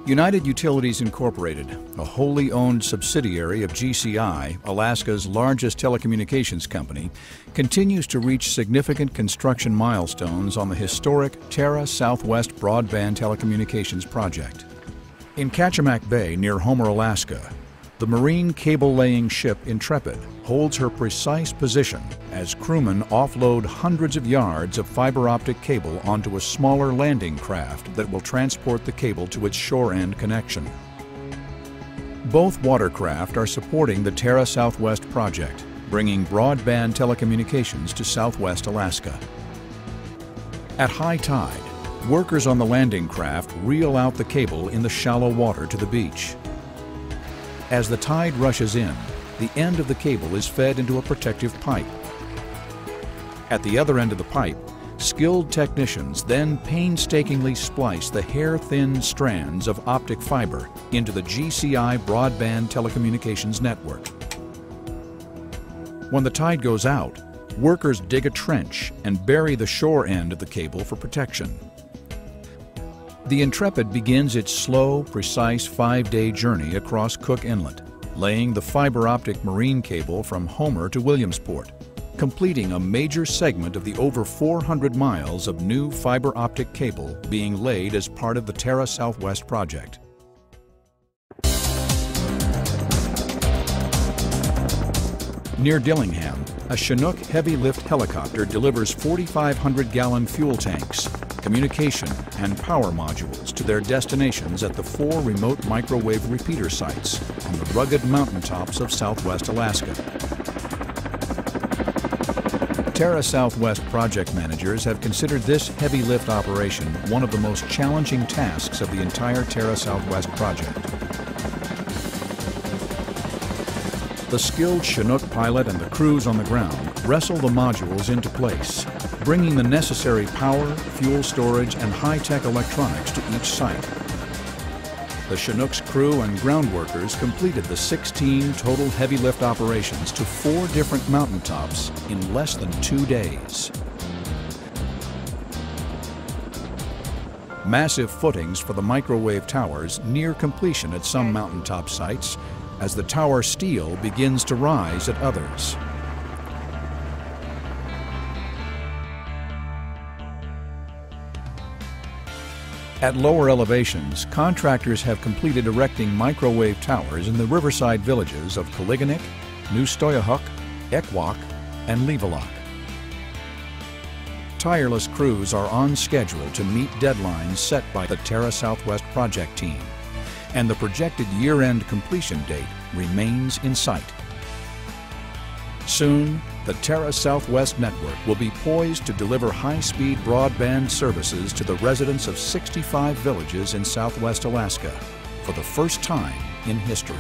United Utilities Incorporated, a wholly owned subsidiary of GCI, Alaska's largest telecommunications company, continues to reach significant construction milestones on the historic Terra Southwest broadband telecommunications project. In Kachemak Bay near Homer, Alaska, the marine cable-laying ship Intrepid holds her precise position as crewmen offload hundreds of yards of fiber optic cable onto a smaller landing craft that will transport the cable to its shore-end connection. Both watercraft are supporting the Terra Southwest project, bringing broadband telecommunications to Southwest Alaska. At high tide, workers on the landing craft reel out the cable in the shallow water to the beach. As the tide rushes in, the end of the cable is fed into a protective pipe. At the other end of the pipe, skilled technicians then painstakingly splice the hair-thin strands of optic fiber into the GCI broadband telecommunications network. When the tide goes out, workers dig a trench and bury the shore end of the cable for protection. The Intrepid begins its slow, precise 5-day journey across Cook Inlet, laying the fiber optic marine cable from Homer to Williamsport, completing a major segment of the over 400 miles of new fiber optic cable being laid as part of the Terra Southwest project. Near Dillingham, a Chinook heavy-lift helicopter delivers 4,500-gallon fuel tanks, communication and power modules to their destinations at the 4 remote microwave repeater sites on the rugged mountaintops of Southwest Alaska. Terra Southwest project managers have considered this heavy lift operation one of the most challenging tasks of the entire Terra Southwest project. The skilled Chinook pilot and the crews on the ground wrestle the modules into place, bringing the necessary power, fuel storage, and high-tech electronics to each site. The Chinook's crew and ground workers completed the 16 total heavy lift operations to 4 different mountaintops in less than 2 days. Massive footings for the microwave towers near completion at some mountaintop sites, as the tower steel begins to rise at others. At lower elevations, contractors have completed erecting microwave towers in the riverside villages of Koliganek, New Stuyahok, Ekwok, and Levelock. Tireless crews are on schedule to meet deadlines set by the Terra Southwest project team, and the projected year-end completion date remains in sight. Soon, the Terra Southwest network will be poised to deliver high-speed broadband services to the residents of 65 villages in Southwest Alaska for the first time in history.